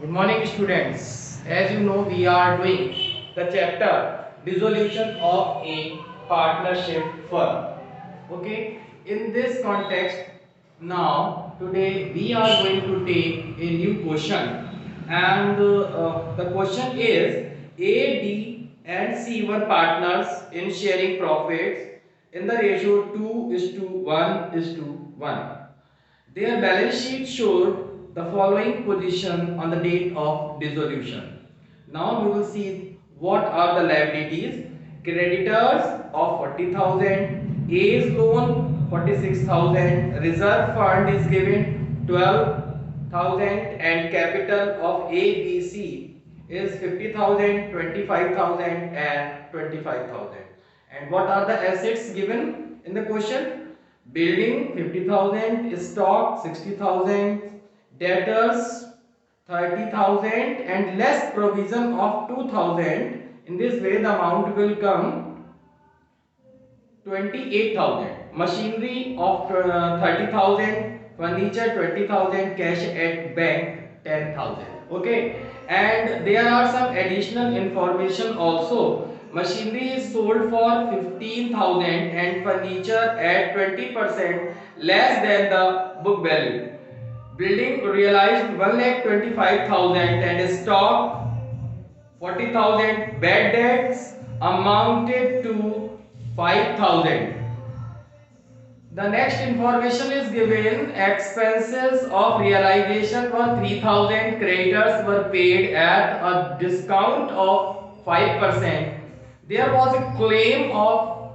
Good morning, students. As you know, we are doing the chapter dissolution of a partnership firm. Okay. In this context, now today we are going to take a new question, and the question is: A, B, and C were partners in sharing profits in the ratio 2:1:1. Their balance sheet showed the following position on the date of dissolution. Now we will see what are the liabilities. Creditors of 40,000, A's loan 46,000, reserve fund is given 12,000, and capital of A, B, C is 50,000, 25,000, and 25,000. And what are the assets given in the question? Building 50,000, stock 60,000, debtors 30,000, and less provision of 2,000. In this way, the amount will come 28,000. Machinery of 30,000, furniture 20,000, cash at bank 10,000. Okay, and there are some additional information also. Machinery is sold for 15,000 and furniture at 20% less than the book value. Building realized 1,25,000 and stock 40,000. Bad debts amounted to 5,000. The next information is given. Expenses of realization were 3,000. Creditors were paid at a discount of 5%. There was a claim of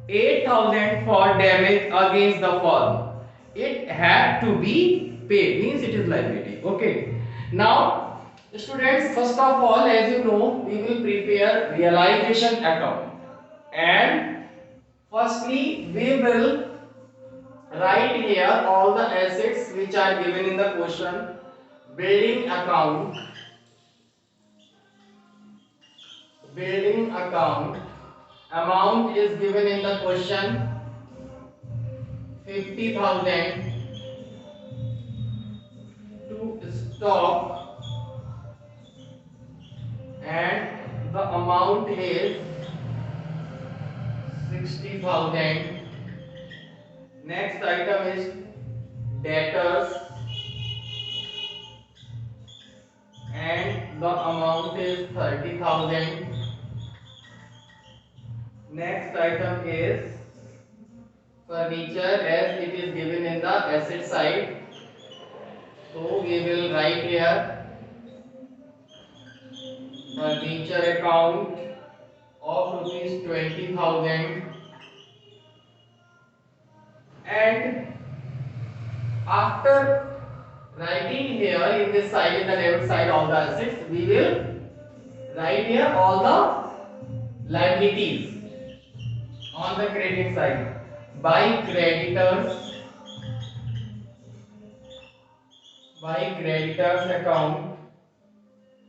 8,000 for damage against the firm. It had to be paid, means it is liability. Okay. Now, students, first of all, as you know, we will prepare realization account. And firstly, we will write here all the assets which are given in the question. Building account, building account, amount is given in the question 50,000 to stock, and the amount is 60,000. Next item is debtors, and the amount is 30,000. Next item is furniture, as it is given in the asset side. So we will write here furniture account of rupees 20,000, and after writing here in this side, in the debit side, all the assets, we will write here all the liabilities on the credit side. By creditors, by creditors account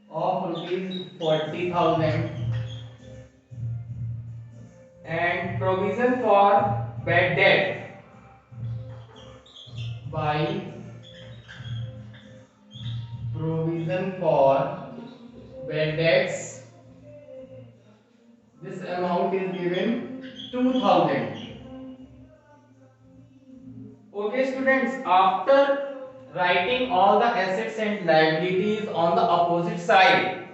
of rupees 40,000, and provision for bad debt by provision for bad debts, this amount is given 2,000. Okay, students, after writing all the assets and liabilities on the opposite side,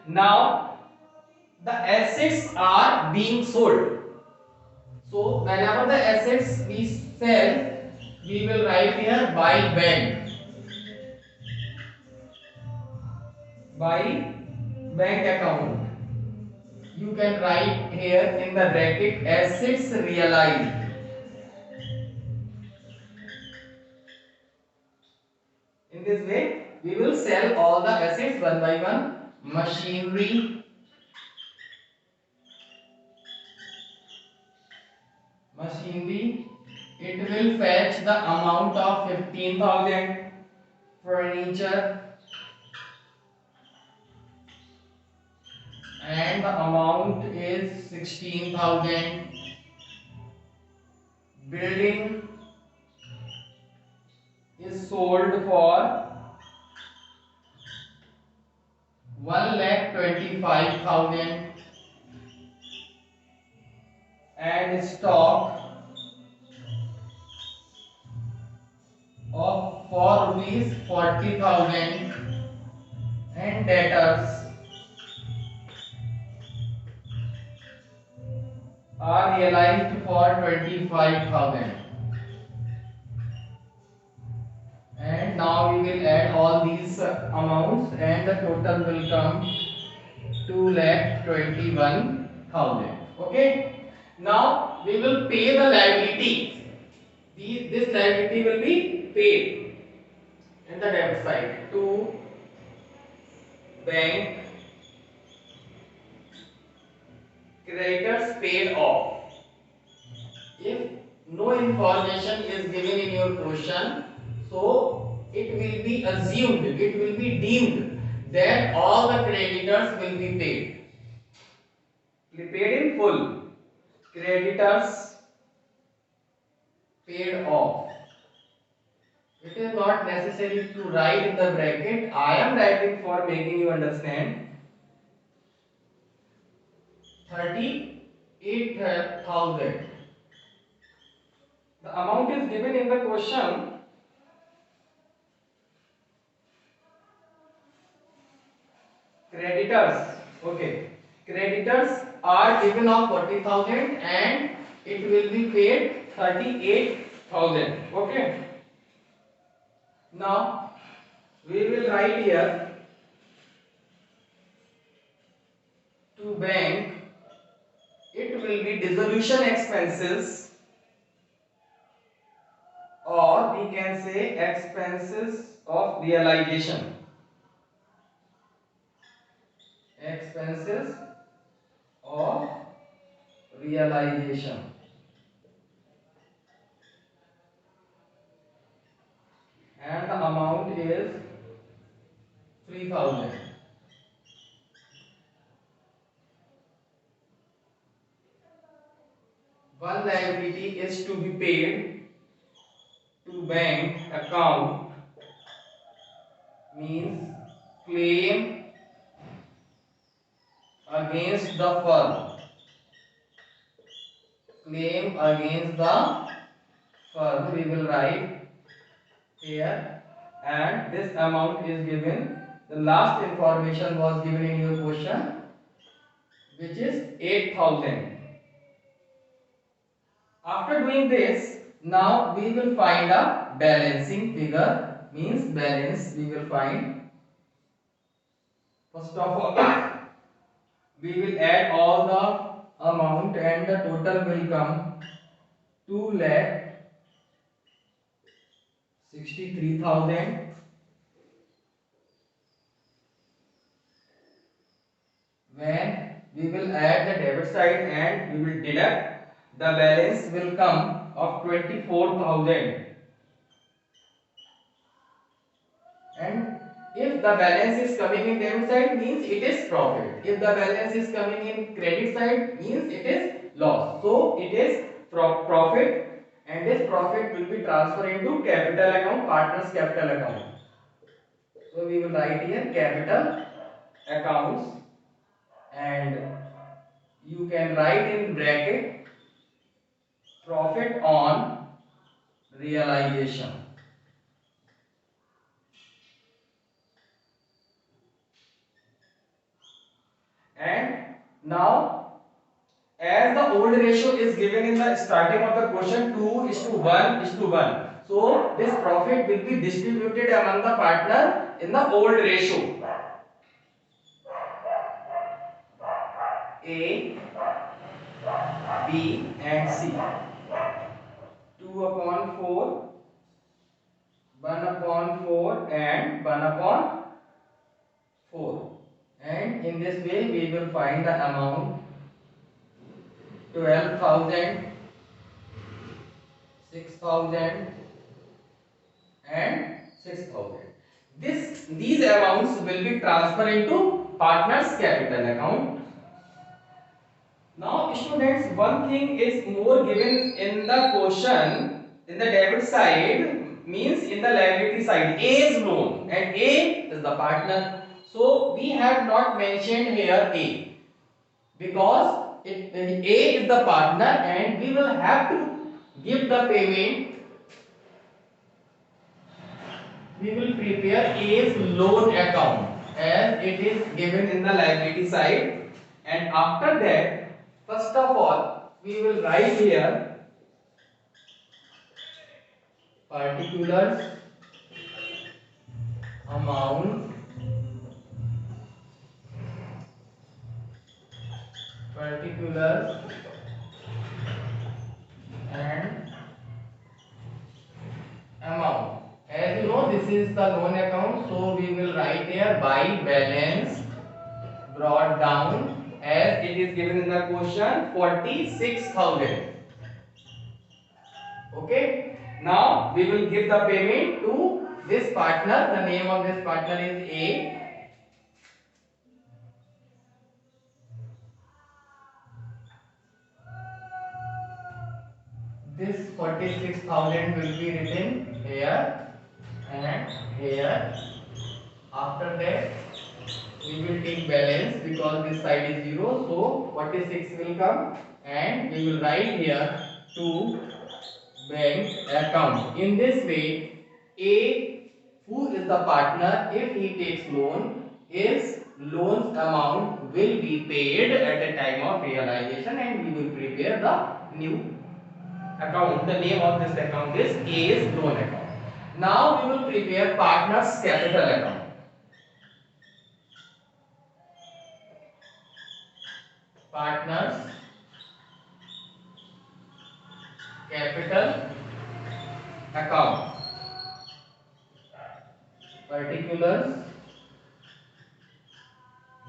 now the assets are being sold. So whenever the assets we sell, we will write here by bank, by bank account. You can write here in the bracket assets realized. In this way, we will sell all the assets one by one. Machinery, machinery, it will fetch the amount of 15,000. Furniture, and the amount is 16,000. Building is sold for 25,000 and stock of for rupees 40,000 and debtors are realized for 25,000. And now we will add all these amounts and the total will come 2,21,000. Okay. Now we will pay the liability. This liability will be paid in the debit side to bank. Creditors paid off. If no information is given in your question, so it will be assumed, it will be deemed that all the creditors will be paid. Paid in full. Creditors paid off. It is not necessary to write in the bracket. I am writing for making you understand. 38,000. The amount is given in the question. Creditors. Okay. Creditors are given of 40,000 and it will be paid 38,000. Okay. Now we will write here to bank. It will be dissolution expenses, or we can say expenses of realization. Expenses of realization. And the amount is 3,000. One liability is to be paid to bank account, means claim against the firm. Claim against the firm we will write here, and this amount is given. The last information was given in your question, which is 8,000. After doing this, now we will find a balancing figure, means balance we will find. First of all, we will add all the amount and the total will come 2,63,000. When we will add the debit side and we will deduct, the balance will come of 24,000. And if the balance is coming in debit side, means it is profit. If the balance is coming in credit side, means it is loss. So it is profit, and this profit will be transferred into capital account, partners capital account. So we will write here capital accounts, and you can write in bracket profit on realization. And now, as the old ratio is given in the starting of the question, 2:1:1, so this profit will be distributed among the partner in the old ratio. A, B and C. 2/4, 1/4 and 1/4. And in this way we will find the amount 12,000, 6,000 and 6,000. These amounts will be transferred into partners capital account. Now students, one thing is more given in the question in the debit side, means in the liability side. A is loan and A is the partner. So we have not mentioned here A because A is the partner and we will have to give the payment. We will prepare A's loan account as it is given in the liability side, and after that, first of all, we will write here particulars amount, particulars and amount. As you know, this is the loan account, so we will write here by balance brought down as it is given in the question 46,000. Okay. Now we will give the payment to this partner. The name of this partner is A. This 46,000 will be written here and here. After that, we will take balance because this side is 0. So 46 will come and we will write here to bank account. In this way, A, who is the partner, if he takes loan, his loan's amount will be paid at the time of realization and we will prepare the new account. The name of this account is A's loan account. Now we will prepare partner's capital account. Partner's capital account. Particulars.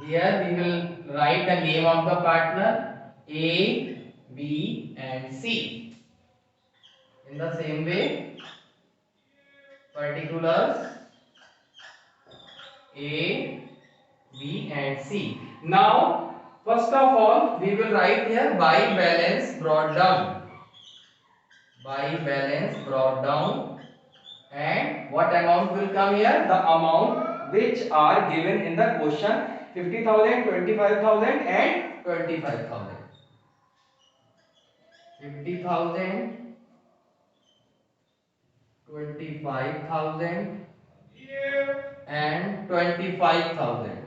Here we will write the name of the partner A, B and C. In the same way, particulars A, B and C. Now, first of all, we will write here by balance brought down. By balance brought down. And what amount will come here? The amount which are given in the question 50,000, 25,000 and 25,000. 50,000, 25,000 and 25,000.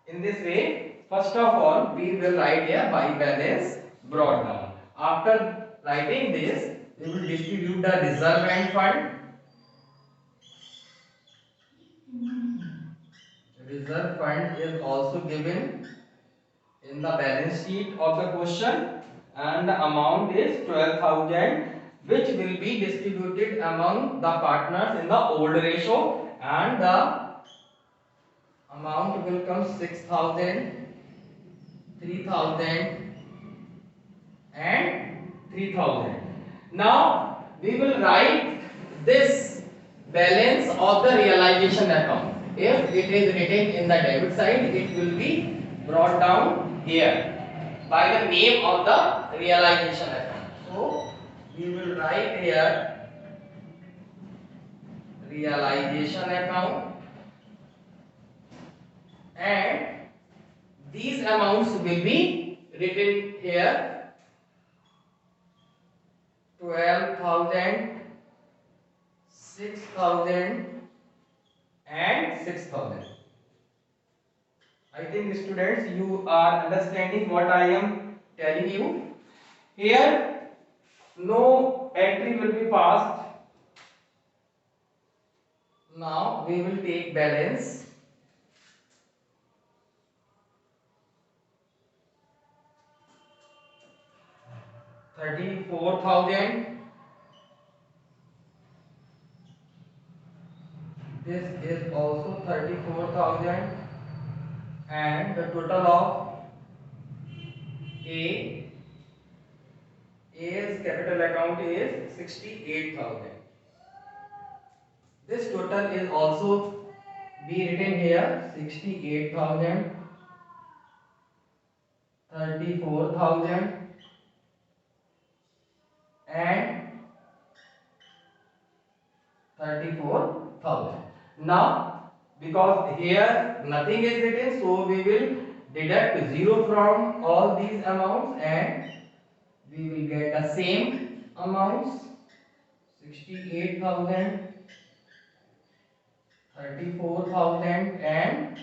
In this way, first of all, we will write here by balance brought down. After writing this, we will distribute the reserve and fund. Reserve fund is also given in the balance sheet of the question and the amount is 12,000, which will be distributed among the partners in the old ratio, and the amount will come 6,000, 3,000 and 3,000. Now we will write this balance of the realization account. If it is written in the debit side, it will be brought down here by the name of the realization account. So we will write here realization account, and these amounts will be written here 12,000, 6,000 and 6,000. I think students, you are understanding what I am telling you. Here no entry will be passed. Now we will take balance. $34,000. This is also 34,000, and the total of A's capital account is 68,000. This total is also be written here 68,000, 34,000 and 34,000. Now because here nothing is written, so we will deduct 0 from all these amounts and we will get the same amounts: 68,000, 34,000 and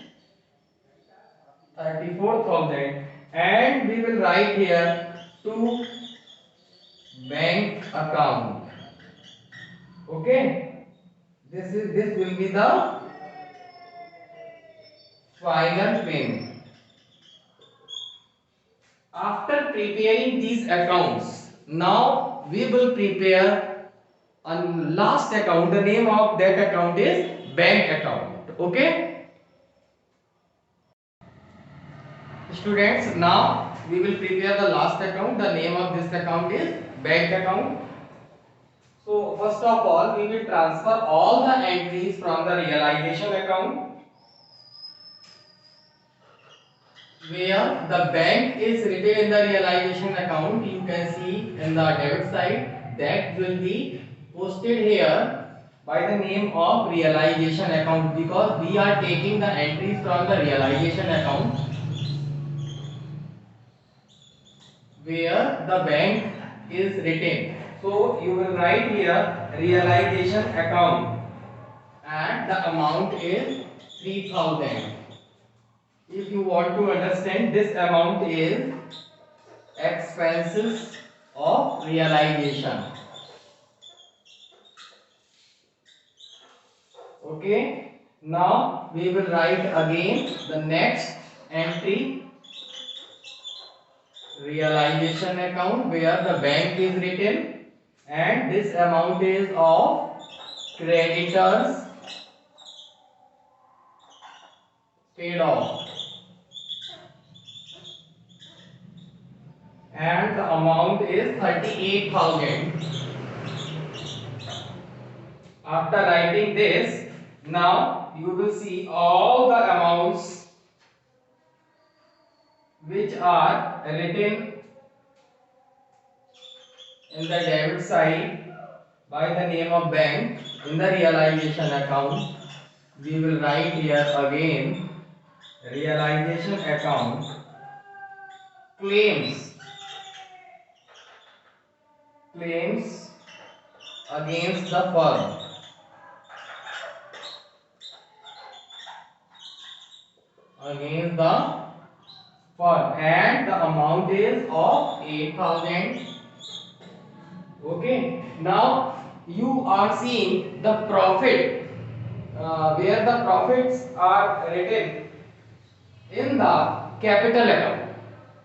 34,000, and we will write here to bank account. Okay, this will be the final payment. After preparing these accounts, now we will prepare a last account. The name of that account is bank account. Okay, students, now we will prepare the last account. The name of this account is bank account. So first of all, we will transfer all the entries from the realization account, where the bank is written in the realization account. You can see in the debit side, that will be posted here by the name of realization account, because we are taking the entries from the realization account where the bank is written. So you will write here realization account and the amount is 3,000. If you want to understand, this amount is expenses of realization. Okay, now we will write again the next entry, realization account, where the bank is written and this amount is of creditors paid off, and the amount is 38,000. After writing this, now you will see all the amounts which are written in the debit side by the name of bank in the realization account. We will write here again realization account, claims against the firm, and the amount is of 8,000. Okay, now you are seeing the profit, where the profits are written in the capital account.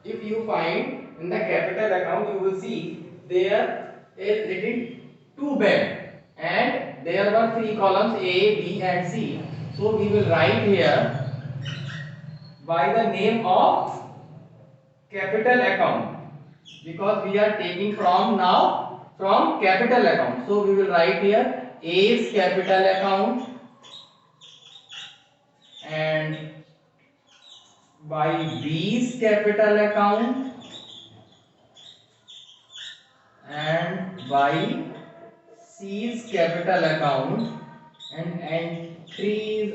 If you find in the capital account, you will see there is written two bank and there were three columns A, B and C. So we will write here by the name of capital account, because we are taking from capital account. So we will write here A's capital account and by B's capital account and by C's capital account, and entries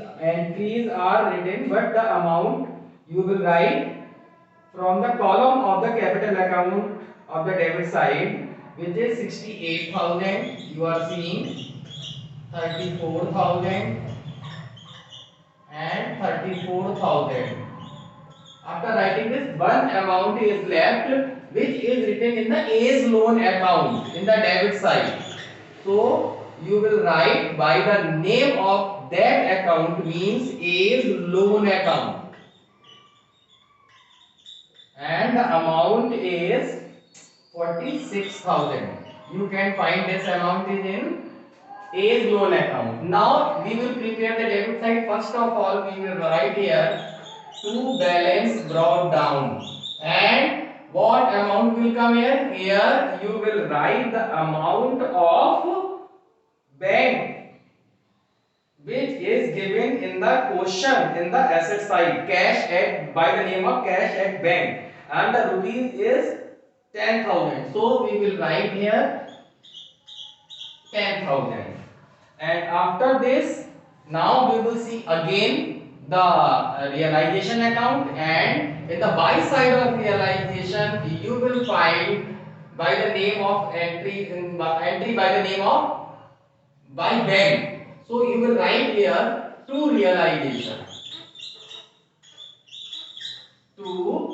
are written, but the amount you will write from the column of the capital account of the debit side, which is 68,000. You are seeing 34,000 and 34,000. After writing this, one amount is left which is written in the A's loan account in the debit side. So you will write by the name of that account, means A's loan account, and the amount is 46,000. You can find this amount is in A's loan account. Now we will prepare the debit side. First of all, we will write here to balance brought down, and what amount will come here? Here you will write the amount of bank which is given in the question in the asset side, cash at, by the name of cash at bank, and the rupees is 10,000. So we will write here 10,000. And after this, Now we will see again the realization account, and in the buy side of realization you will find by the name of entry by the name of by bank. So you will write here to realization, to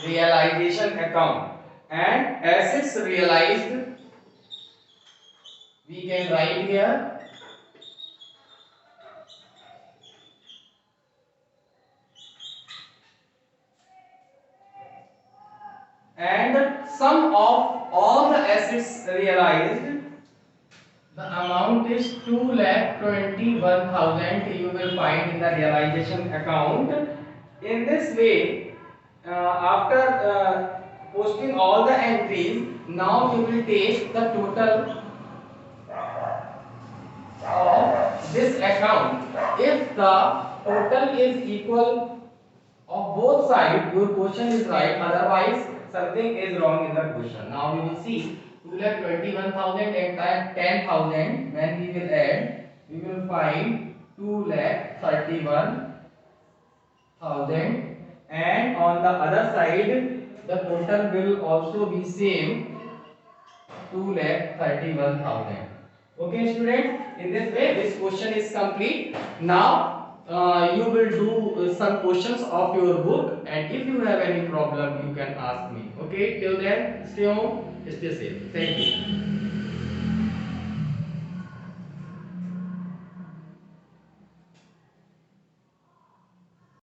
realization account, and assets realized we can write here and sum of all the assets realized, the amount is 2,21,000 you will find in the realization account. In this way, after posting all the entries, now you will take the total of this account. If the total is equal of both sides, your question is right, otherwise something is wrong in the question. Now we will see 2,21,000 and 10,000. When we will add, we will find 2,31,000, and on the other side the total will also be same, 2,31,000. Okay, students. In this way, this question is complete. Now, you will do some questions of your book, and if you have any problem, you can ask me. Okay, till then, stay home, stay safe. Thank you.